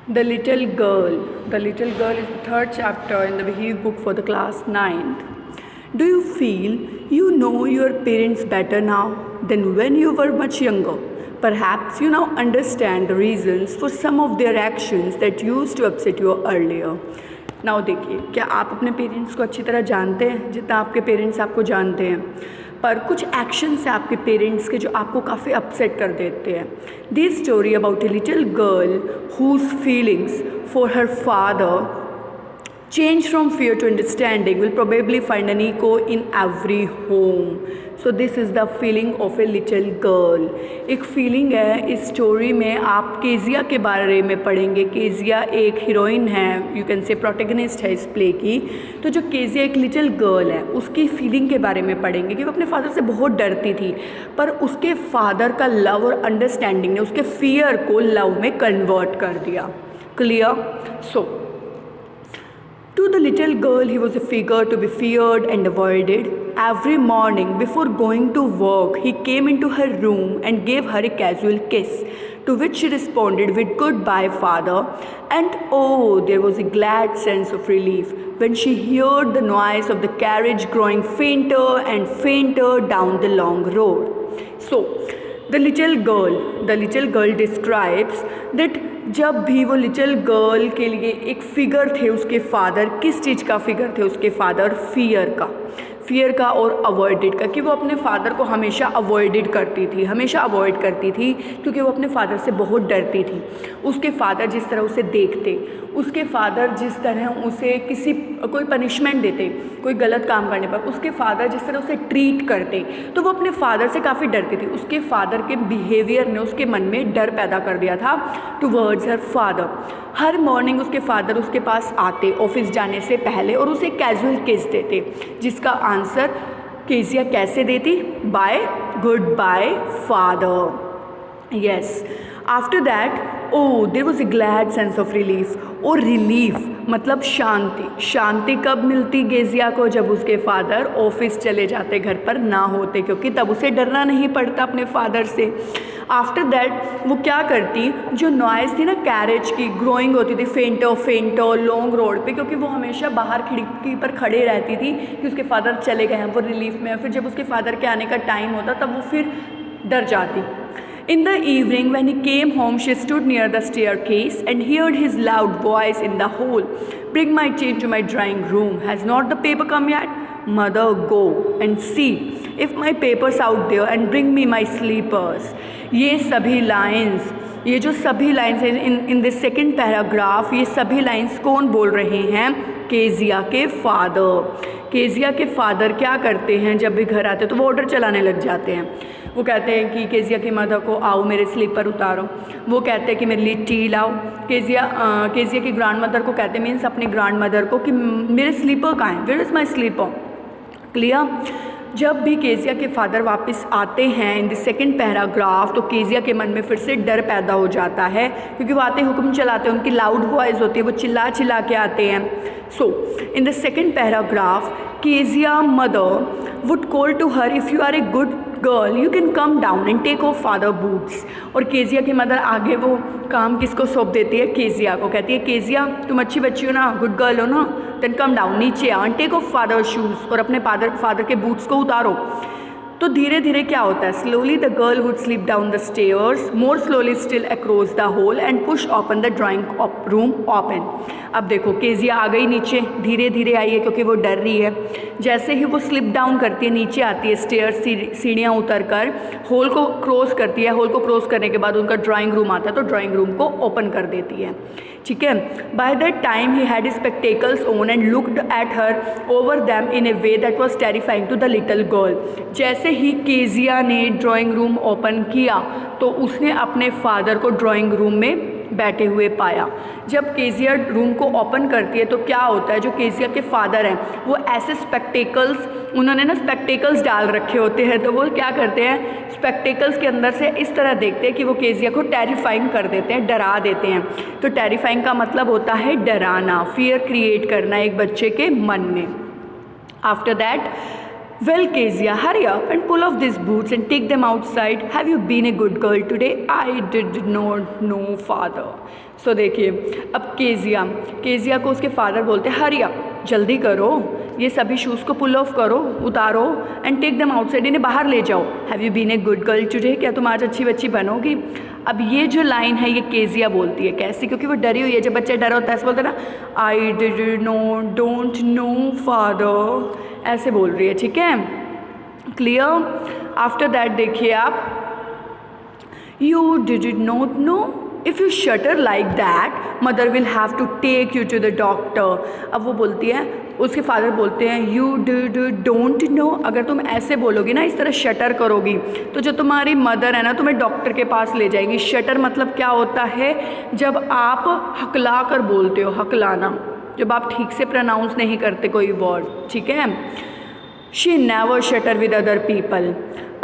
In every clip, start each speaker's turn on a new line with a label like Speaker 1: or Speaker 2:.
Speaker 1: The Little Girl. The Little Girl is the third chapter in the Behave book for the class 9th. Do you feel you know your parents better now than when you were much younger? Perhaps you now understand the reasons for some of their actions that used to upset you earlier. Now देखिए, क्या आप अपने parents को अच्छी तरह जानते हैं जितना आपके पेरेंट्स आपको जानते हैं? पर कुछ एक्शंस हैं आपके पेरेंट्स के जो आपको काफ़ी अपसेट कर देते हैं. This story about a little girl whose feelings for her father change from fear to understanding will probably find an echo in every home. So this is the feeling of a little girl. एक feeling है इस story में. आप Kezia के बारे में पढ़ेंगे. Kezia एक हीरोइन है, यू कैन से प्रोटैगनिस्ट है इस प्ले की. तो जो केजिया एक लिटिल गर्ल है उसकी फीलिंग के बारे में पढ़ेंगे कि वो अपने फादर से बहुत डरती थी, पर उसके फादर का लव और अंडरस्टैंडिंग ने उसके फियर को लव में कन्वर्ट कर दिया. Clear? So to the little girl, he was a figure to be feared and avoided. Every morning before going to work, he came into her room and gave her a casual kiss, to which she responded with "Goodbye, father." And oh, there was a glad sense of relief when she heard the noise of the carriage growing fainter and fainter down the long road. So, the little girl describes that जब भी वो little girl के लिए एक figure थे उसके father, किस चीज़ का फिगर थे उसके फादर? फियर का और अवॉइडेड का, कि वो अपने फादर को हमेशा अवॉइड करती थी क्योंकि वो अपने फादर से बहुत डरती थी. उसके फादर जिस तरह उसे देखते, उसके फादर जिस तरह उसे कोई पनिशमेंट देते कोई गलत काम करने पर, उसके फादर जिस तरह उसे ट्रीट करते, तो वो अपने फादर से काफ़ी डरती थी. उसके फादर के बिहेवियर ने उसके मन में डर पैदा कर दिया था टुवर्ड्स हर फादर. हर मॉर्निंग उसके फादर उसके पास आते ऑफिस जाने से पहले और उसे कैजुअल किस देते, जिसका आंसर केजिया कैसे देती? Bye goodbye father. Yes. After that there was a glad sense of relief. और रिलीफ मतलब शांति कब मिलती केजिया को? जब उसके फादर ऑफिस चले जाते, घर पर ना होते, क्योंकि तब उसे डरना नहीं पड़ता अपने फादर से. आफ्टर दैट वो क्या करती, जो नॉइज़ थी ना कैरेज की, ग्रोइंग होती थी फेंटर लॉन्ग रोड पे, क्योंकि वो हमेशा बाहर खिड़की पर खड़े रहती थी कि उसके फादर चले गए हैं, वो रिलीफ में. फिर जब उसके फादर के आने का टाइम होता तब वो फिर डर जाती. In the evening, when he came home, she stood near the staircase and heard his loud voice in the hall. "Bring my chain to my drawing room. Has not the paper come yet? Mother, go and see if my paper's out there and bring me my slippers." ये सभी lines हैं in this second paragraph, ये सभी lines कौन बोल रहे हैं? Kezia के फादर. केजिया के फादर क्या करते हैं, जब भी घर आते तो वो ऑर्डर चलाने लग जाते हैं. वो कहते हैं कि केजिया की मदर को, आओ मेरे स्लीपर उतारो. वो कहते हैं कि मेरे लिए टी लाओ. केजिया की ग्रैंड मदर को कहते हैं, मीन्स अपनी ग्रैंड मदर को, कि मेरे स्लीपर कहाँ हैं? Where is my slipper? Clear? जब भी केजिया के फादर वापस आते हैं इन द सेकेंड पैराग्राफ, तो केजिया के मन में फिर से डर पैदा हो जाता है, क्योंकि वो आते हुक्म चलाते हैं, उनकी लाउड वॉइस होती है, वो चिल्ला के आते हैं. So in the second paragraph, Kezia mother would call to her, if you are a good girl you can come down and take off father boots. और केजिया की मदर आगे वो काम किसको सौंप देती है? केजिया को. कहती है, केजिया तुम अच्छी बच्ची हो ना, गुड गर्ल हो ना, देन कम डाउन, नीचे आओ, and take off father shoes, और अपने फादर के बूट्स को उतारो. तो धीरे धीरे क्या होता है? Slowly the girl would slip down the stairs, more slowly still across the hall and push open the drawing room open. अब देखो केजिया आ गई नीचे, धीरे धीरे आई है क्योंकि वो डर रही है. जैसे ही वो स्लिप डाउन करती है, नीचे आती है स्टेयर्स, सीढ़ियाँ उतर कर हॉल को क्रॉस करती है. हॉल को क्रॉस करने के बाद उनका ड्राइंग रूम आता है, तो ड्राइंग रूम को ओपन कर देती है. ठीक है. By that time he had spectacles on and looked at her over them in a way that was terrifying to the little girl. जैसे ही केजिया ने ड्राइंग रूम ओपन किया तो उसने अपने फादर को ड्राइंग रूम में बैठे हुए पाया. जब केजिया रूम को ओपन करती है तो क्या होता है, जो केजिया के फादर हैं वो ऐसे उन्होंने ना स्पेक्टेकल्स डाल रखे होते हैं, तो वो क्या करते हैं, स्पेक्टेकल्स के अंदर से इस तरह देखते हैं कि वो केजिया को टेरिफाइंग कर देते हैं, डरा देते हैं. तो टेरिफाइंग का मतलब होता है डराना, फियर क्रिएट करना एक बच्चे के मन में. After that Well, Kezia, hurry up and pull off these boots and take them outside. Have you been a good girl today? I did not know, father. So देखिए, अब केजिया को उसके फादर बोलते हैं हरी अप, जल्दी करो, ये सभी शूज़ को पुल ऑफ करो, उतारो एंड टेक देम आउटसाइड, इन्हें बाहर ले जाओ. Have you been a good girl today? क्या तुम आज अच्छी बच्ची बनोगी? अब ये जो लाइन है ये केजिया बोलती है. कैसे? क्योंकि वो डरी हुई है. जब बच्चा डरा होता है ऐसे बोलते हैं ना, I did know, don't know father, ऐसे बोल रही है. ठीक है, क्लियर? आफ्टर दैट देखिए आप, you did not know, if you stutter like that mother will have to take you to the doctor. अब वो बोलती है, उसके फादर बोलते हैं यू डोंट नो, अगर तुम ऐसे बोलोगी ना, इस तरह शटर करोगी, तो जो तुम्हारी मदर है ना तुम्हें डॉक्टर के पास ले जाएगी. शटर मतलब क्या होता है? जब आप हकला कर बोलते हो, हकलाना, जब आप ठीक से प्रोनाउंस नहीं करते कोई वर्ड. ठीक है. She never shutter with other people.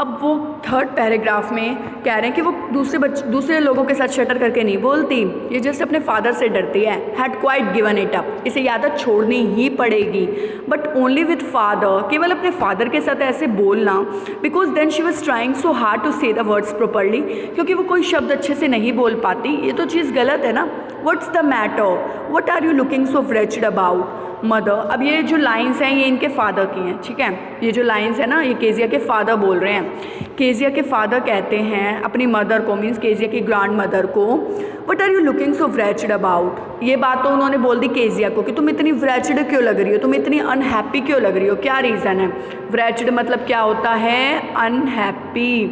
Speaker 1: अब वो थर्ड पैराग्राफ में कह रहे हैं कि वो दूसरे लोगों के साथ शटर करके नहीं बोलती, ये जस्ट अपने फादर से डरती है. Had quite given it up, इसे आदत छोड़नी ही पड़ेगी. बट ओनली विथ फादर, केवल अपने फादर के साथ ऐसे बोलना. Because then she was trying so hard to say the words properly, क्योंकि वो कोई शब्द अच्छे से नहीं बोल पाती. ये तो चीज़ गलत है ना. What's the matter, what are you looking so wretched about mother. अब ये जो लाइन्स हैं ये इनके फादर की हैं. ठीक है, ये जो लाइन्स हैं ना ये केजिया के फादर बोल रहे हैं. केजिया के फादर कहते हैं अपनी मदर को, मीन्स केजिया की ग्रैंड मदर को, what are you looking so wretched about. ये बात तो उन्होंने बोल दी केजिया को कि तुम इतनी व्रेचड क्यों लग रही हो, तुम इतनी अनहैप्पी क्यों लग रही हो, क्या रीज़न है. व्रेचड मतलब क्या होता है? अनहैप्पी.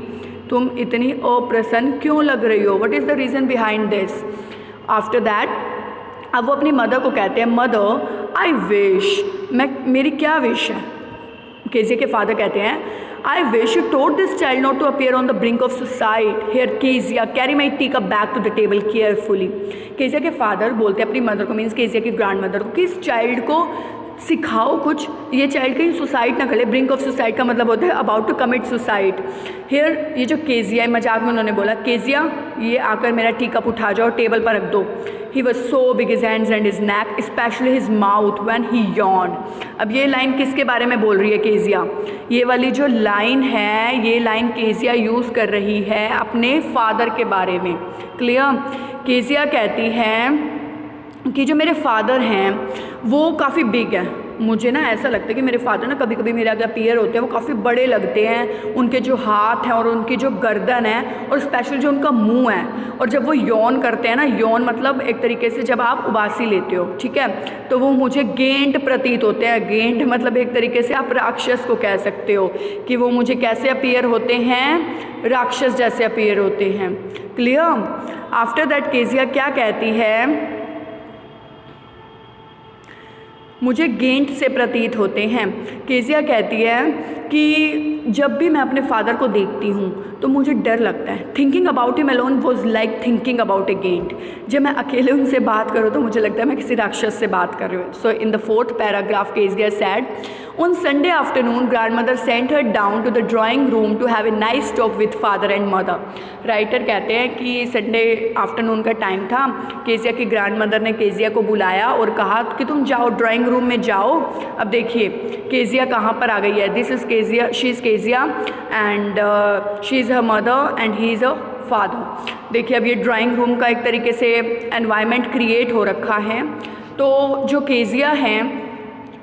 Speaker 1: तुम इतनी अप्रसन्न क्यों लग रही हो, what is the reason behind this. After that अब वो अपनी मदर को कहते हैं, मदर आई विश, मेरी क्या विश है. केजिया के फादर कहते हैं, I wish you told this child not to appear on the brink of suicide. Here Kezia carry my tea cup back to the table carefully. Kezia के father बोलते हैं अपनी मदर को, means Kezia की grandmother को, कि इस child को सिखाओ कुछ, ये चाइल्ड कहीं सुसाइड ना करे. ब्रिंक ऑफ सुसाइड का मतलब होता है about to commit suicide. Here ये जो केजिया है, मजाक में उन्होंने बोला, केजिया ये आकर मेरा टी कप उठा जाओ, टेबल पर रख दो. He was so big his hands and his neck, specially his mouth when he yawned. अब ये लाइन किसके बारे में बोल रही है केजिया? ये वाली जो लाइन है ये लाइन केजिया यूज़ कर रही है अपने फादर के बारे में. क्लियर? केजिया कहती है कि जो मेरे फादर हैं वो काफ़ी बिग है. मुझे ना ऐसा लगता है कि मेरे फादर ना कभी कभी मेरे आगे अपीयर होते हैं, वो काफ़ी बड़े लगते हैं. उनके जो हाथ हैं और उनकी जो गर्दन है और स्पेशल जो उनका मुंह है, और जब वो यौन करते हैं ना, यौन मतलब एक तरीके से जब आप उबासी लेते हो, ठीक है, तो वो मुझे गेंट प्रतीत होते हैं. गेंट मतलब एक तरीके से आप राक्षस को कह सकते हो कि वो मुझे कैसे अपीयर होते हैं? राक्षस जैसे अपीयर होते हैं. क्लियर? आफ्टर दैट केजिया क्या कहती है? मुझे गेंट से प्रतीत होते हैं. केजिया कहती है कि जब भी मैं अपने फादर को देखती हूँ तो मुझे डर लगता है. Thinking about him alone was like thinking about a giant. जब मैं अकेले उनसे बात करूँ तो मुझे लगता है मैं किसी राक्षस से बात कर रही हूँ. So in the fourth paragraph Kezia said, on Sunday afternoon grandmother sent her down to the drawing room to have a nice talk with father and mother. Writer कहते हैं कि संडे आफ्टरनून का time था, Kezia की grandmother ने Kezia को बुलाया और कहा कि तुम जाओ ड्राइंग रूम में जाओ. अब देखिए केजिया कहाँ पर आ गई है. This is Kezia, she is Kezia and she is her mother and he is a father. देखिए अब ये ड्राइंग रूम का एक तरीके से एनवायरनमेंट क्रिएट हो रखा है. तो जो केजिया हैं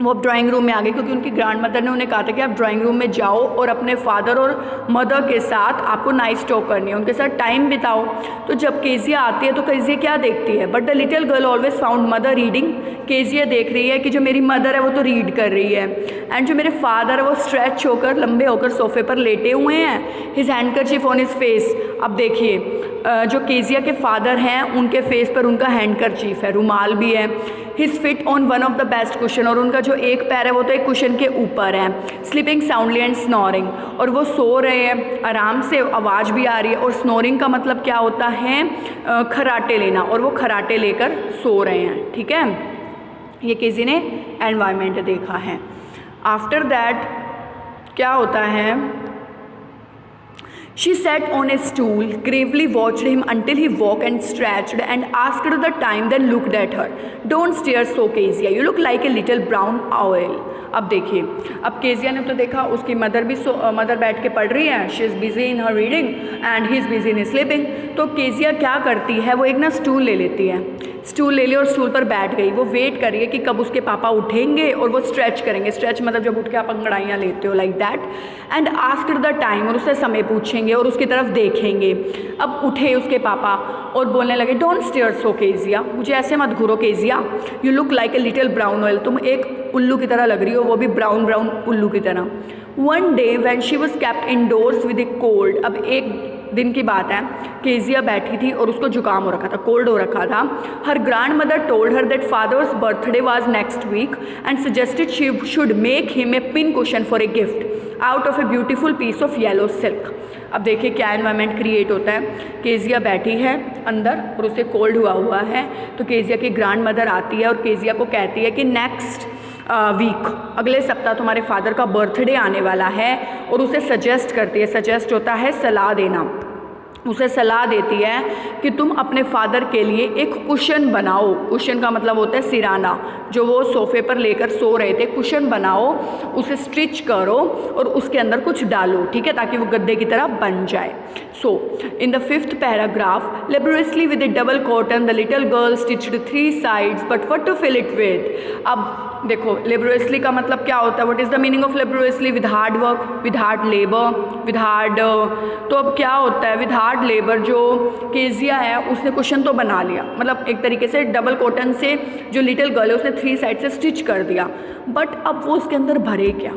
Speaker 1: वो अब ड्राइंग रूम में आ गई क्योंकि उनकी ग्रैंड मदर ने उन्हें कहा था कि आप ड्राइंग रूम में जाओ और अपने फादर और मदर के साथ आपको नाइस टॉक करनी है, उनके साथ टाइम बिताओ. तो जब केजिया आती है तो केजिया क्या देखती है? But the little girl always found mother reading. Kezia देख रही है कि जो मेरी मदर है वो तो रीड कर रही है, एंड जो मेरे फादर है वो स्ट्रेच होकर, लंबे होकर सोफे पर लेटे हुए हैं. His handkerchief on his face. अब देखिए जो केजिया के फादर हैं उनके फेस पर उनका हैंडकरचीफ है, रुमाल भी है. His fit on one of the best cushion, और उनका जो एक पैर है वो तो एक कुशन के ऊपर है. स्लीपिंग साउंडली एंड स्नोरिंग, और वो सो रहे हैं आराम से, आवाज़ भी आ रही है. और स्नोरिंग का मतलब क्या होता है? खराटे लेना, और वो खराटे लेकर सो रहे हैं. ठीक है, ये किसी ने एनवायरनमेंट देखा है. आफ्टर दैट क्या होता है? She sat on a stool, gravely watched him until he walked and stretched and asked the time, then looked at her. Don't stare so, Kezia. You look like a little brown owl. अब देखिए, अब Kezia ने तो देखा उसकी mother बैठ के पढ़ रही है, she is busy in her reading and he is busy in sleeping. तो केजिया क्या करती है, वो एक ना स्टूल ले लेती है, स्टूल ले लिया और स्टूल पर बैठ गई। वो वेट कर रही है कि कब उसके पापा उठेंगे और वो स्ट्रेच करेंगे। स्ट्रेच मतलब जब उठ के आप अंगड़ाइयाँ लेते हो, like that. And after the time, और उससे समय पूछेंगे और उसकी तरफ देखेंगे। अब उठे उसके पापा और बोलने लगे, डोंट स्टेयर सो केजिया, मुझे ऐसे मत घूरो Kezia, you look like a little brown owl, तुम एक उल्लू की तरह लग रही हो, वो भी ब्राउन ब्राउन उल्लू की तरह। One day when she was kept indoors with a cold, अब एक दिन की बात है, केजिया बैठी थी और उसको जुकाम हो रखा था, कोल्ड हो रखा था। Her grandmother told her that father's birthday was next week and suggested she should make him a pin cushion for a gift out of a beautiful piece of yellow silk. अब देखिए क्या environment create होता है। Kezia बैठी है अंदर और उसे कोल्ड हुआ है, तो केजिया की ग्रैंड मदर आती है और केजिया को कहती है कि नेक्स्ट वीक, अगले सप्ताह तुम्हारे फादर का बर्थडे आने वाला है, और उसे सजेस्ट करती है, सजेस्ट होता है सलाह देना, उसे सलाह देती है कि तुम अपने फादर के लिए एक कुशन बनाओ। कुशन का मतलब होता है सिराना, जो वो सोफे पर लेकर सो रहे थे, कुशन बनाओ, उसे स्टिच करो और उसके अंदर कुछ डालो, ठीक है, ताकि वो गद्दे की तरह बन जाए। So in the 5th paragraph, laboriously with a double cotton the little girl stitched 3 sides but what to fill it with. अब देखो, लेबोरियसली का मतलब क्या होता है, what is the meaning of laboriously? With hard work, with hard labour, with hard. तो अब क्या होता है विद हार्ड लेबर? जो केजिया है उसने कुशन तो बना लिया, मतलब एक तरीके से डबल कॉटन से जो लिटिल गर्ल है उसने 3 साइड से स्टिच कर दिया, बट अब वो उसके अंदर भरे क्या?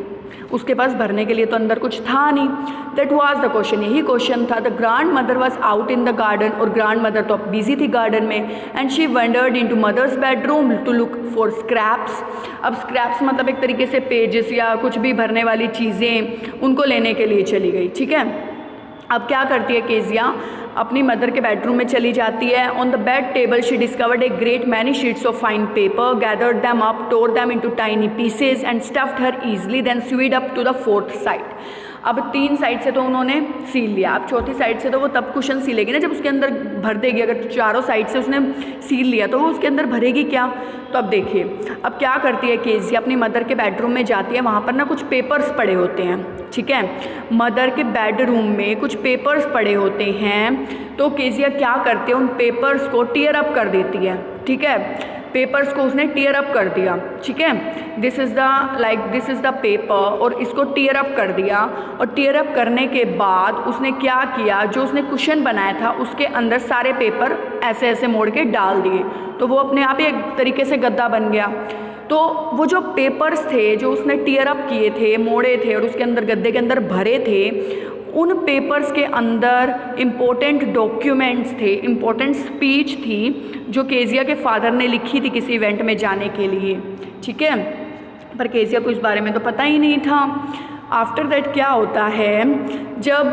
Speaker 1: उसके पास भरने के लिए तो अंदर कुछ था नहीं। दैट वाज द क्वेश्चन, यही क्वेश्चन था। The grandmother was out in the garden, और ग्रैंड मदर तो अब बिजी थी गार्डन में। And she wandered into mother's bedroom to look for scraps. अब स्क्रैप्स मतलब एक तरीके से पेजेस या कुछ भी भरने वाली चीज़ें, उनको लेने के लिए चली गई, ठीक है। अब क्या करती है केजिया, अपनी मदर के बेडरूम में चली जाती है। On the bed table she discovered a great many sheets of fine paper, gathered them up, tore them into tiny pieces and stuffed her easily, then sewed up to the 4th side. अब 3 side से तो उन्होंने seal लिया, अब 4थी side से तो वो तब कुशन सीलेगी ना जब उसके अंदर भर देगी। अगर चारों साइड से उसने सील लिया तो वो उसके अंदर भरेगी क्या? तो अब देखिए, अब क्या करती है केजिया, अपनी मदर के बेडरूम में जाती है। वहाँ पर ना कुछ पेपर्स पड़े होते हैं, ठीक है, मदर के बेडरूम में कुछ पेपर्स पड़े होते हैं। तो केजिया क्या करती है, उन पेपर्स को टीयर अप कर देती है, ठीक है, पेपर्स को उसने टीयर अप कर दिया, ठीक है। दिस इज़ द पेपर, और इसको टीयर अप कर दिया। और टीयर अप करने के बाद उसने क्या किया, जो उसने कुशन बनाया था उसके अंदर सारे पेपर ऐसे ऐसे मोड़ के डाल दिए, तो वो अपने आप ही एक तरीके से गद्दा बन गया। तो वो जो पेपर्स थे जो उसने टीयर अप किए थे, मोड़े थे और उसके अंदर गद्दे के अंदर भरे थे, उन पेपर्स के अंदर इम्पोर्टेंट डॉक्यूमेंट्स थे, इम्पोर्टेंट स्पीच थी जो केजिया के फादर ने लिखी थी किसी इवेंट में जाने के लिए, ठीक है। पर केजिया को इस बारे में तो पता ही नहीं था। आफ्टर दैट क्या होता है, जब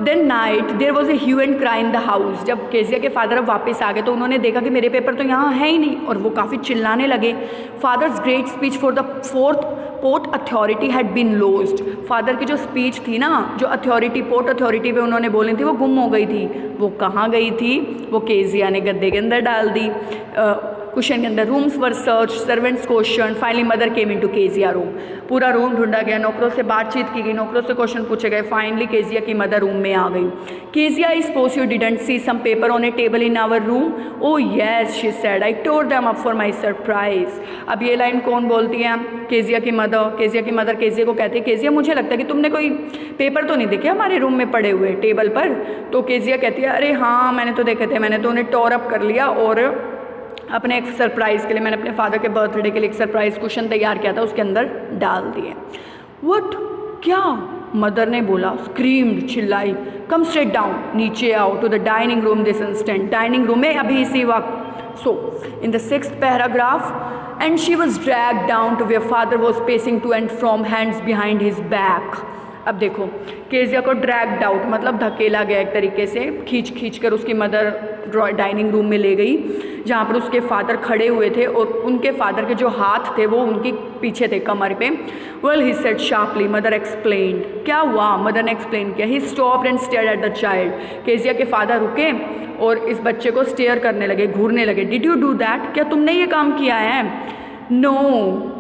Speaker 1: then night there was a hue and cry in the house. जब केजिया के फादर अब वापस आ गए तो उन्होंने देखा कि मेरे पेपर तो यहाँ है ही नहीं, और वो काफ़ी चिल्लाने लगे। Father's great speech for the 4th port authority had been lost. Father की जो स्पीच थी ना, जो अथॉरिटी, पोर्ट अथॉरिटी पे उन्होंने बोली थी, वो गुम हो गई थी। वो कहाँ गई थी? वो केजिया ने गद्दे के अंदर डाल दी, कुशन के अंदर। Rooms were search, servants question, finally mother came into Kezia room. पूरा रूम ढूंढा गया, नौकरों से बातचीत की गई, नौकरों से क्वेश्चन पूछे गए। फाइनली केजिया की मदर रूम में आ गई। Kezia, I suppose you didn't see some paper on a table in our room? Oh yes, she said, I tore them up for my surprise. अब ये लाइन कौन बोलती है? केजिया की मदर। केजिया की मदर केजिया को कहती है, केजिया मुझे लगता है कि तुमने कोई पेपर तो नहीं देखे हमारे रूम में पड़े हुए टेबल पर? तो केजिया कहती है, अरे हाँ मैंने तो देखे थे, मैंने तो उन्हें टोर अप कर लिया और अपने एक सरप्राइज़ के लिए, मैंने अपने फादर के बर्थडे के लिए एक सरप्राइज़ कुशन तैयार किया था, उसके अंदर डाल दिए। व्हाट? क्या? मदर ने बोला, स्क्रीम्ड, चिल्लाई, कम स्ट्रेट डाउन, नीचे आओ, to the dining room this instant, dining room में अभी इसी वक्त। So in the 6th paragraph, and she was drag down to where father was pacing to and from, hands behind his back. अब देखो, Kezia को dragged out मतलब धकेला गया एक तरीके से, खींच कर उसकी मदर डाइनिंग रूम में ले गई, जहाँ पर उसके फादर खड़े हुए थे और उनके फादर के जो हाथ थे वो उनके पीछे थे, कमर पे। Well he said sharply, mother explained. क्या हुआ? मदर ने एक्सप्लेन किया। He stopped and stared at the child. Kezia के फादर रुके और इस बच्चे को स्टेयर करने लगे, घूरने लगे। Did you do that? क्या तुमने ये काम किया है? No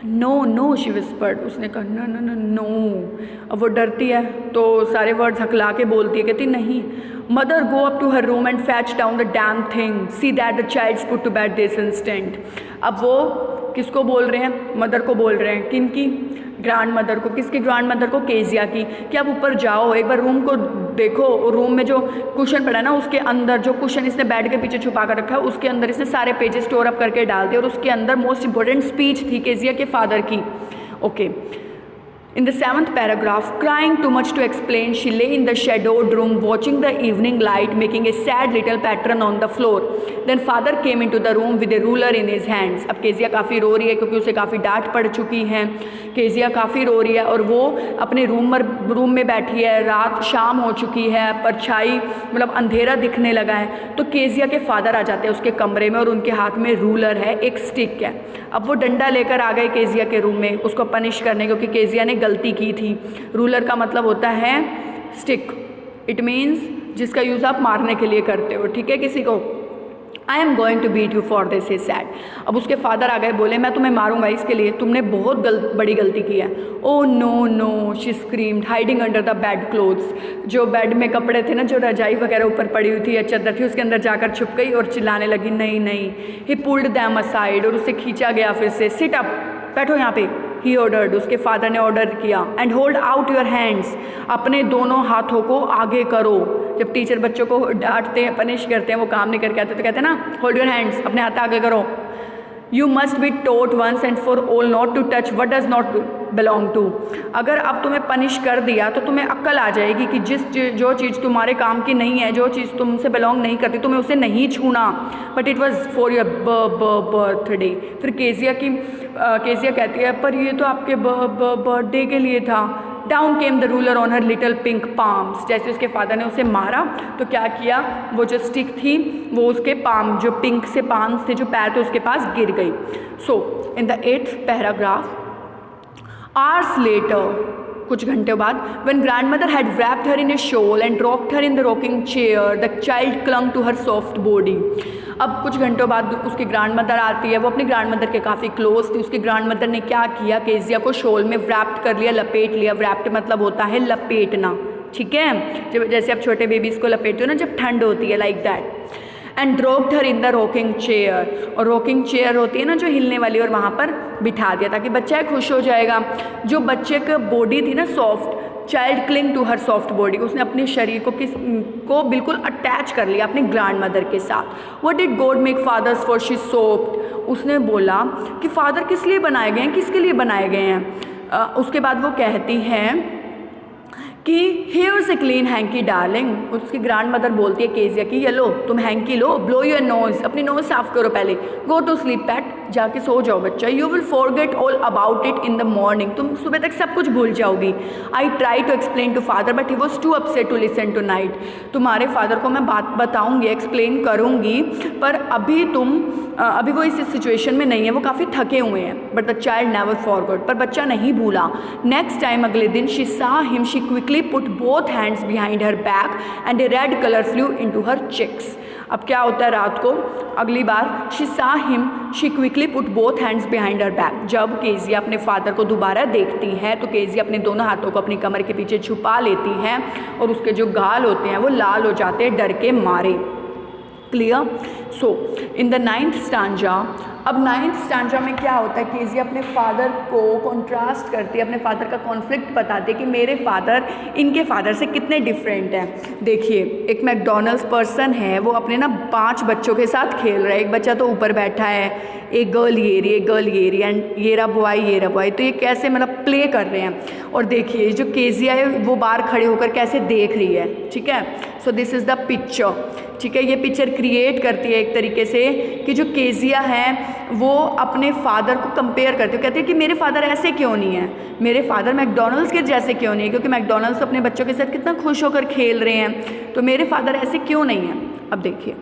Speaker 1: no no she whispered. उसने कहा नो नो नो नो। अब वो डरती है तो सारे वर्ड्स हकला के बोलती है, कहती नहीं। Mother go up to her room and fetch down the damn thing, see that the child's put to bed this instant. अब वो किसको बोल रहे हैं? मदर को बोल रहे हैं। किन की? ग्रैंड मदर को। किसकी ग्रैंड मदर को? केजिया की। कि आप ऊपर जाओ, एक बार रूम को देखो, रूम में जो कुशन पड़ा है ना, उसके अंदर जो कुशन इसने बेड के पीछे छुपा कर रखा है, उसके अंदर इसने सारे पेजेस स्टोर अप करके डाल दिए और उसके अंदर मोस्ट इंपॉर्टेंट स्पीच थी केजिया के फादर की। Okay, in the 7th paragraph, crying too much to explain, she lay in the shadowed room watching the evening light making a sad little pattern on the floor. Then father came into the room with a ruler in his hands. अब Kezia काफ़ी रो रही है क्योंकि उसे काफ़ी डांट पड़ चुकी है। केजिया काफ़ी रो रही है और वो अपने रूम में बैठी है। रात शाम हो चुकी है, परछाई मतलब अंधेरा दिखने लगा है। तो केजिया के फादर आ जाते हैं उसके कमरे में और उनके हाथ में रूलर है, एक स्टिक है। अब वो डंडा लेकर आ गए केजिया के रूम में उसको पनिश करने, क्योंकि केजिया ने गलती की थी। रूलर का मतलब होता है स्टिक, इट मीन्स जिसका यूज़ आप मारने के लिए करते हो, ठीक है, किसी को। I am going to beat you for this, he said. अब उसके फादर आ गए, बोले मैं तुम्हें मारूंगा इसके लिए, तुमने बहुत बड़ी गलती की है। Oh no no, she screamed hiding under the bed clothes. जो बेड में कपड़े थे ना, जो रजाई वगैरह ऊपर पड़ी हुई थी या चादर थी, उसके अंदर जाकर छुप गई और चिल्लाने लगी नहीं नहीं। ही पुल्ड दैम असाइड, और उसे खींचा गया फिर से। सिट अप, बैठो यहाँ पे। ही ऑर्डर्ड, उसके फादर ने ऑर्डर किया। And hold out your hands, अपने दोनों हाथों को आगे करो। जब टीचर बच्चों को डांटते हैं, पनिश करते हैं, वो काम नहीं करके आते तो कहते हैं ना होल्ड योर हैंड्स, अपने हाथ आगे करो। You must be taught once and for all not to touch what does not belong to. अगर अब तुम्हें पनिश कर दिया तो तुम्हें अक्ल आ जाएगी कि जो चीज़ तुम्हारे काम की नहीं है, जो चीज़ तुमसे बिलोंग नहीं करती, तुम्हें उसे नहीं छूना। But it was for your birthday. फिर केजिया कहती है पर ये तो आपके बर्थडे के लिए था। Down came the ruler on her little pink palms. जैसे उसके फादर ने उसे मारा तो क्या किया, वो जो स्टिक थी वो उसके पाम, जो पिंक से पाम्स थे, जो पैर थे, उसके पास गिर गई। So in the 8th paragraph, hours later, कुछ घंटे बाद, when grandmother had wrapped her in a shawl and rocked her in the rocking chair, the child clung to her soft body. अब कुछ घंटों बाद उसकी ग्रैंड मदर आती है, वो अपनी ग्रैंड मदर के काफ़ी क्लोज थी। उसकी ग्रैंड मदर ने क्या किया, केजिया को शॉल में व्रैप्ड कर लिया, लपेट लिया। व्रैप्ड मतलब होता है लपेटना, ठीक है, जब जैसे आप छोटे बेबीज़ को लपेटते हो ना जब ठंड होती है, like that. And dropped her in the rocking chair, और रॉकिंग चेयर होती है ना जो हिलने वाली, और वहाँ पर बिठा दिया ताकि बच्चा खुश हो जाएगा। जो बच्चे का बॉडी थी ना soft, child cling to her soft body, उसने अपने शरीर को बिल्कुल अटैच कर लिया अपनी ग्रैंड मदर के साथ। What did God make fathers for, she sobbed. उसने बोला कि फादर किस लिए बनाए गए हैं, किसके लिए बनाए गए हैं। उसके बाद वो कहती हैं कि hairs a clean hanky darling. उसकी ग्रैंड मदर बोलती है केजिया की, ये लो तुम hanky low, blow your nose, अपनी नोज साफ करो पहले। गो टू स्लीप पैट, जाके सो जाओ बच्चा। You will forget all about it in the morning, तुम सुबह तक सब कुछ भूल जाओगी। I try to explain to father but he was too upset to listen tonight. तुम्हारे फादर को मैं बात बताऊंगी, एक्सप्लेन करूंगी, पर अभी वो इस सिचुएशन में नहीं है, वो काफ़ी थके हुए हैं। But the child never forgot, पर बच्चा नहीं भूला। नेक्स्ट टाइम, अगले दिन, she saw him, she quickly put both hands behind her back and a red colour flew into her cheeks. अब क्या होता है रात को, अगली बार, she saw him, she quickly put both hands behind her back. जब केजिया अपने फादर को दोबारा देखती है तो केजिया अपने दोनों हाथों को अपनी कमर के पीछे छुपा लेती है और उसके जो गाल होते हैं वो लाल हो जाते हैं डर के मारे। Clear? So in the 9th stanza, अब 9th स्टांजा में क्या होता है, केजिया अपने फादर को कॉन्ट्रास्ट करती है, अपने फादर का कॉन्फ्लिक्ट बताती है कि मेरे फादर इनके फादर से कितने डिफरेंट हैं। देखिए, एक मैकडॉनल्ड्स पर्सन है, वो अपने ना 5 बच्चों के साथ खेल रहा है। एक बच्चा तो ऊपर बैठा है, एक गर्ल ये रही, एक गर्ल ये रही, एंड ये रहा बॉय। तो ये कैसे मतलब प्ले कर रहे हैं। और देखिए जो केजिया है वो बाहर खड़े होकर कैसे देख रही है, ठीक है। So this is the picture, ठीक है। ये पिक्चर क्रिएट करती है एक तरीके से कि जो केजिया है वो अपने फादर को कंपेयर करती है, कहती है कि मेरे फादर ऐसे क्यों नहीं है, मेरे फादर मैकडोनल्ड्स के जैसे क्यों नहीं है, क्योंकि मैकडोनल्ड्स अपने बच्चों के साथ कितना खुश होकर खेल रहे हैं, तो मेरे फादर ऐसे क्यों नहीं है। अब देखिए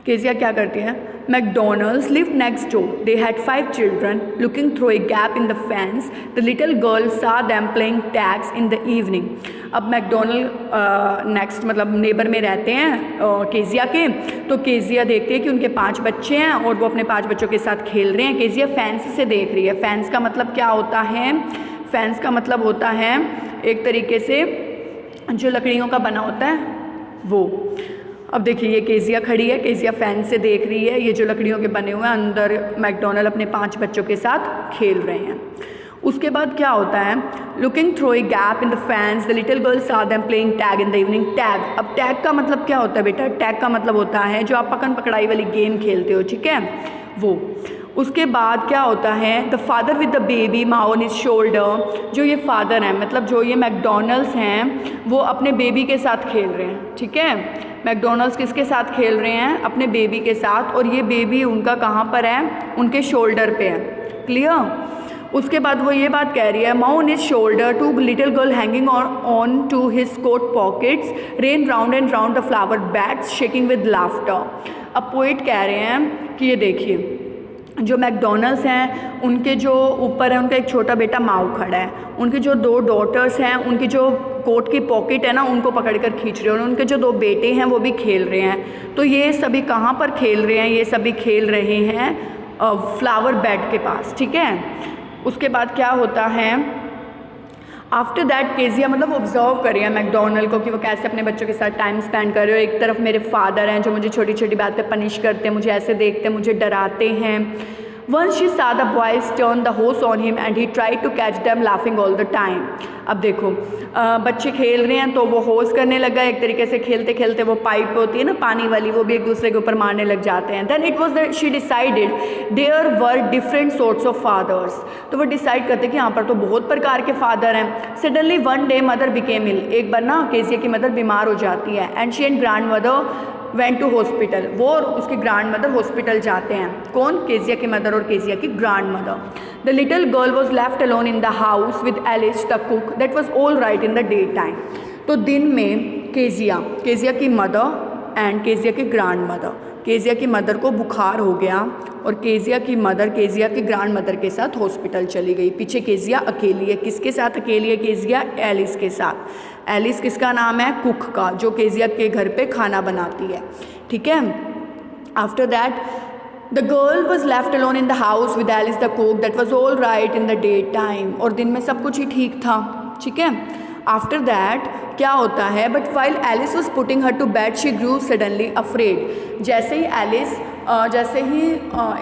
Speaker 1: केजिया क्या करती है, McDonald's lived next door. They had 5 children. Looking through a gap in the fence, the little girl saw them playing tags in the evening. अब मैकडोनल्ड नेक्स्ट मतलब नेबर में रहते हैं केजिया के, तो केजिया देखती है कि उनके 5 बच्चे हैं और वो अपने 5 बच्चों के साथ खेल रहे हैं। केजिया फैंस से देख रही है। फैंस का मतलब क्या होता है, फैंस का मतलब होता है एक तरीके से जो लकड़ियों का बना होता है वो। अब देखिए ये केजिया खड़ी है, केजिया फैन से देख रही है, ये जो लकड़ियों के बने हुए हैं अंदर मैकडोनल्ड अपने 5 बच्चों के साथ खेल रहे हैं। उसके बाद क्या होता है, looking through a gap in the fans the little girl saw them playing tag in the evening. Tag, अब टैग का मतलब क्या होता है बेटा, टैग का मतलब होता है जो आप पकड़ पकड़ाई वाली गेम खेलते हो, ठीक है वो। उसके बाद क्या होता है, the father with the baby माँ ऑन हिज शोल्डर, जो ये फादर हैं मतलब जो ये मैकडोनल्ड्स हैं वो अपने बेबी के साथ खेल रहे हैं, ठीक है। मैकडोनल्ड्स किसके साथ खेल रहे हैं, अपने बेबी के साथ, और ये बेबी उनका कहाँ पर है, उनके शोल्डर पे है, क्लियर। उसके बाद वो ये बात कह रही है, माँ on his shoulder two little girl hanging on to his coat pockets ran round and round the flower beds shaking with laughter. अब पोइट कह रहे हैं कि ये देखिए जो मैकडोनल्ड्स हैं उनके जो ऊपर है उनका एक छोटा बेटा माऊ खड़ा है, उनकी जो 2 डॉटर्स हैं उनकी जो कोट की पॉकेट है ना उनको पकड़कर खींच रहे हैं, और उनके जो 2 बेटे हैं वो भी खेल रहे हैं। तो ये सभी कहाँ पर खेल रहे हैं, ये सभी खेल रहे हैं फ्लावर बेड के पास, ठीक है। उसके बाद क्या होता है, आफ्टर दैट केजिया मतलब ऑब्जर्व कर रही है मैकडोनल्ड को कि वो कैसे अपने बच्चों के साथ टाइम स्पेंड कर रहे हो। एक तरफ मेरे फादर हैं जो मुझे छोटी छोटी बातें पनिश करते हैं, मुझे ऐसे देखते हैं, मुझे डराते हैं। Once she saw the boys turn the hose on him and he tried to catch them laughing all the time. अब देखो बच्चे खेल रहे हैं तो वो होस करने लगा, एक तरीके से खेलते खेलते वो पाइप होती है ना पानी वाली, वो भी एक दूसरे के ऊपर मारने लग जाते हैं। Then it was that she decided there were different sorts of fathers. तो वो डिसाइड करते कि यहाँ पर तो बहुत प्रकार के फादर हैं। Suddenly one day mother became ill. एक बार ना केजिया की मदर बीमार हो जाती है, and she and grandmother went to hospital. वो और उसकी ग्रैंड मदर हॉस्पिटल जाते हैं। कौन, केजिया की मदर और केजिया की grandmother. The little girl was left alone in the house with Alice the cook that was all right in the day time. तो दिन में केजिया की मदर एंड केजिया की ग्रैंड मदर, केजिया की mother को बुखार हो गया और केजिया की मदर केजिया की ग्रैंड मदर के साथ हॉस्पिटल चली गई। पीछे केजिया अकेली है, किसके साथ अकेली है केजिया, एलिस के साथ। एलिस किसका नाम है, कुक का, जो केजिया के घर पे खाना बनाती है, ठीक है। After that the girl was left alone in the house with Alice the cook that was all right in the day time. और दिन में सब कुछ ही ठीक था, ठीक है। आफ्टर दैट क्या होता है, but while Alice was putting her to bed she grew suddenly afraid. जैसे ही एलिस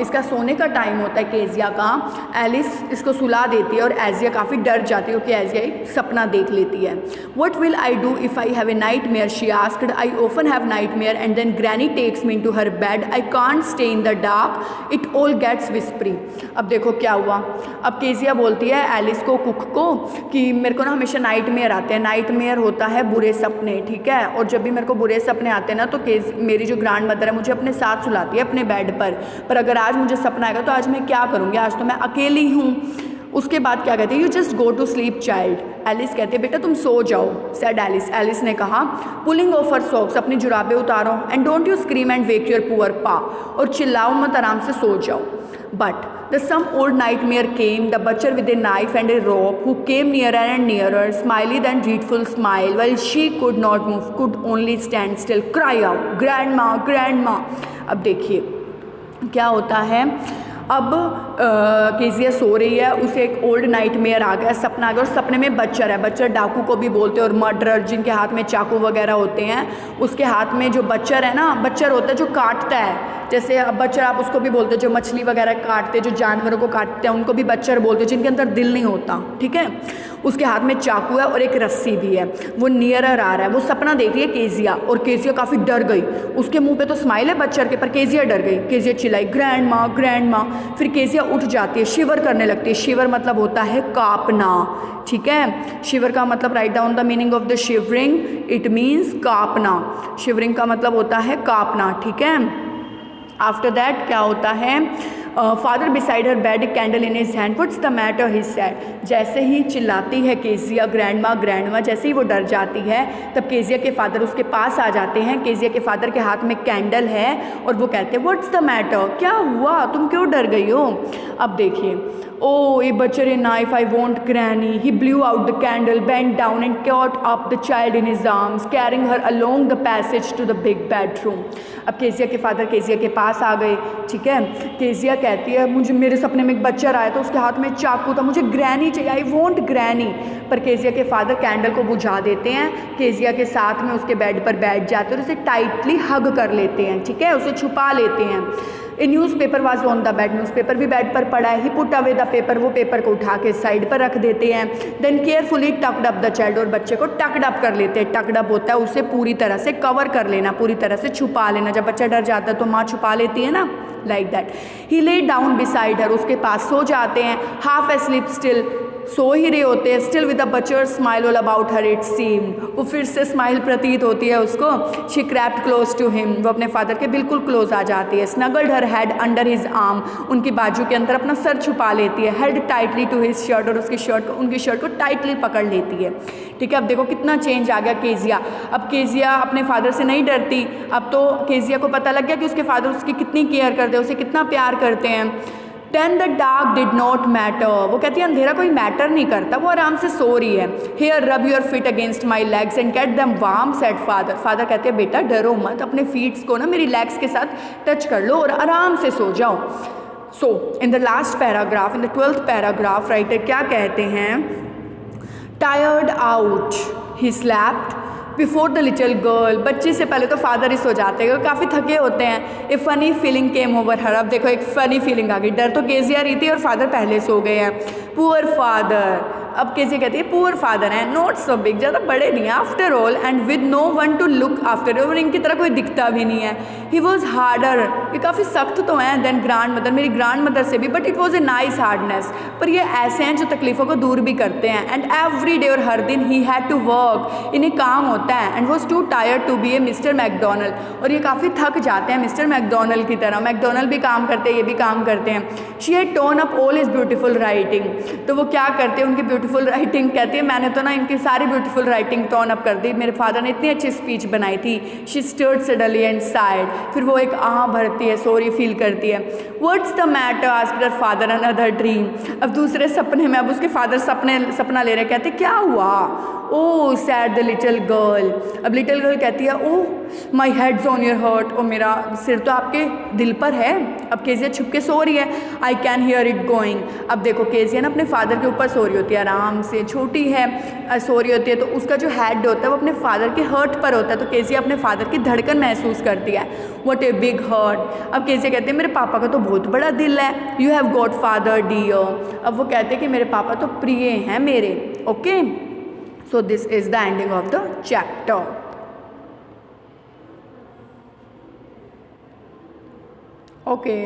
Speaker 1: इसका सोने का टाइम होता है केजिया का, एलिस इसको सुला देती है और एजिया काफ़ी डर जाती है क्योंकि एजिया एक सपना देख लेती है। What will I do if I have a nightmare, she asked. I often have nightmare and then granny takes me to her bed. I can't stay in the dark, it all gets whispery. अब देखो क्या हुआ, अब Kezia बोलती है Alice को, cook को, कि मेरे को ना हमेशा नाइट मेयर आते हैं। नाइट मेयर होता है बुरे सपने, ठीक है। और जब भी मेरे को बुरे सपने आते हैं ना तो मेरी जो ग्रैंड मदर है मुझे अपने साथ सुलाती है अपने बेड पर अगर आज मुझे सपना आएगा तो आज मैं क्या करूँगी, आज तो मैं अकेली हूँ। उसके बाद क्या कहते हैं, you just go to sleep child. Alice कहते हैं बेटा तुम सो जाओ, सेड एलिस। एलिस ने कहा, पुलिंग ऑफ हर सॉक्स, अपनी जुराबें उतारो, and don't you scream and wake your poor पा, और चिल्लाओ मत, आराम से सो जाओ। But the some old nightmare came, the butcher with a knife and a rope, who came nearer and nearer, smiley and dreadful smile, while she could not move, could only stand still, cry out, grandma, grandma। अब देखिए क्या होता है, अब Kezia सो रही है, उसे एक ओल्ड नाइटमेयर आ गया, सपना आ गया, और सपने में बच्चर है। बच्चर डाकू को भी बोलते हैं और मर्डरर, जिनके हाथ में चाकू वगैरह होते हैं, उसके हाथ में जो बच्चर है ना, बच्चर होता है जो काटता है। जैसे बच्चर आप उसको भी बोलते हैं जो मछली वगैरह काटते हैं, जो जानवरों को काटते हैं उनको भी बच्चर बोलते हैं, जिनके अंदर दिल नहीं होता, ठीक है। उसके हाथ में चाकू है और एक रस्सी भी है, वो नियरर आ रहा है। वो सपना देख रही है केजिया, और केजिया काफ़ी डर गई। उसके मुंह पे तो स्माइल है बच्चर के, पर केजिया डर गई। केजिया चिल्लाई, ग्रैंड माँ, ग्रैंड माँ। फिर केजिया उठ जाती है, शिवर करने लगती है। शिवर मतलब होता है कांपना, ठीक है। शिवर का मतलब, write down the meaning of the shivering, it means कांपना। शिवरिंग का मतलब होता है कांपना, ठीक है। आफ्टर दैट क्या होता है, father beside her bed candle in his hand, what's the matter he said. जैसे ही चिल्लाती है केजिया ग्रैंडमा, जैसे ही वो डर जाती है तब केजिया के फादर उसके पास आ जाते हैं। केजिया के फादर के हाथ में कैंडल है और वो कहते हैं व्हाट्स द मैटर, क्या हुआ, तुम क्यों डर गई हो। अब देखिए, Oh, a butcher a knife, I won't, Granny. He blew out the candle, bent down and caught up the child in his arms, carrying her along the passage to the big bedroom. अब Kezia के father Kezia के पास आ गए, ठीक है। Kezia कहती है मुझे मेरे सपने में एक बच्चर आया तो उसके हाथ में चाकू था, मुझे ग्रैनी चाहिए, आई वॉन्ट ग्रैनी। पर केजिया के फादर कैंडल को बुझा देते हैं, केजिया के साथ में उसके बेड पर बैठ जाते हैं और उसे टाइटली हग कर लेते हैं, ठीक है, उसे छुपा लेते हैं। A newspaper was on the bed, newspaper भी बेड पर पड़ा है। He put away the paper, वो पेपर को उठा के साइड पर रख देते हैं। Then carefully tucked up the child, और बच्चे को टक्ड अप कर लेते हैं। टक्ड अप होता है उसे पूरी तरह से कवर कर लेना, पूरी तरह से छुपा लेना। जब बच्चा डर जाता है तो माँ छुपा लेती है ना, like that. He lay down beside her, उसके पास सो जाते हैं। हाफ एस्लीप स्टिल, सो ही रहे होते हैं। Still with a butcher smile all about her it seem, वो फिर से स्माइल प्रतीत होती है उसको। She crept close to him, वो अपने फादर के बिल्कुल क्लोज आ जाती है। Snuggled her head under his arm, उनकी बाजू के अंदर अपना सर छुपा लेती है। Held tightly to his shirt, और उसकी शर्ट को, उनकी शर्ट को टाइटली पकड़ लेती है, ठीक है। अब देखो कितना चेंज आ गया केजिया। अब केजिया अपने फादर से नहीं डरती, अब तो केजिया को पता लग गया कि उसके फादर उसकी कितनी केयर करते हैं, उसे कितना प्यार करते हैं। Then the dark did not matter, वो कहती है अंधेरा कोई मैटर नहीं करता, वो आराम से सो रही है। Here rub your feet against my legs and get them warm, said father. Father कहते हैं बेटा डरो मत, अपने फीट्स को ना मेरी लेग्स के साथ टच कर लो और आराम से सो जाओ। So in the last paragraph, in the 12th paragraph, writer क्या कहते हैं, tired out he slept before the little girl, बच्ची से पहले तो फादर ही सो जाते हैं, काफ़ी थके होते हैं। ए फनी फीलिंग केम ओवर हर, अब देखो एक फ़नी फीलिंग आ गई, डर तो केजिया रही थी और फादर पहले सो गए हैं। पुअर फादर, अब केजिया कहती है पुअर फादर हैं, नॉट सो बिग, ज़्यादा बड़े नहीं हैं, after all, and with no one to look after, और इनकी तरह कोई दिखता भी नहीं है। ही वॉज हार्डर, ये काफ़ी सख्त तो हैं, देन ग्रांड मदर, मेरी ग्रांड मदर से भी, but it was a nice hardness, पर ये ऐसे हैं जो तकलीफ़ों को दूर भी करते हैं। एंड एवरी डे, और हर दिन, ही हैड टू वर्क, इन्हें काम होता है। And was too tired to be a mister McDonald, और ये काफ़ी थक जाते हैं मिस्टर मैकडोनल्ड की तरह। मैकडोनल्ड भी काम करते हैं, ये भी काम करते हैं। She had tone up all is beautiful writing, तो वो क्या करते हैं, उनकी ब्यूटीफुल राइटिंग, कहती है मैंने तो ना इनकी सारी ब्यूटीफुल राइटिंग टोन अप कर दी, मेरे फादर ने इतनी अच्छी स्पीच बनाई थी। She stirred suddenly and sighed, फिर वो एक आह भरती है, सॉरी फील करती है। What's the matter, asked her father another dream, अब दूसरे सपने में, अब उसके फादर सपना ले रहे, कहते क्या हुआ। ओह सैड द लिटिल गर्ल, अब लिटिल गर्ल कहती है ओह माई हेड्स ऑन योर हर्ट, ओ मेरा सिर तो आपके दिल पर है। अब केजिया छुप के सो रही है। I can hear it going, अब देखो केजिया ना अपने फादर के ऊपर सो रही होती है, आराम से, छोटी है, सो रही होती है, तो उसका जो हेड होता है वो अपने फादर के हर्ट पर होता है, तो केजिया अपने फादर की धड़कन महसूस करती है। व्हाट ए बिग हर्ट, अब केजिया कहते हैं मेरे पापा का तो बहुत बड़ा दिल है। You have got father dear, अब वो कहते हैं कि मेरे पापा तो प्रिय हैं मेरे। Okay, so this is the ending of the chapter. Okay.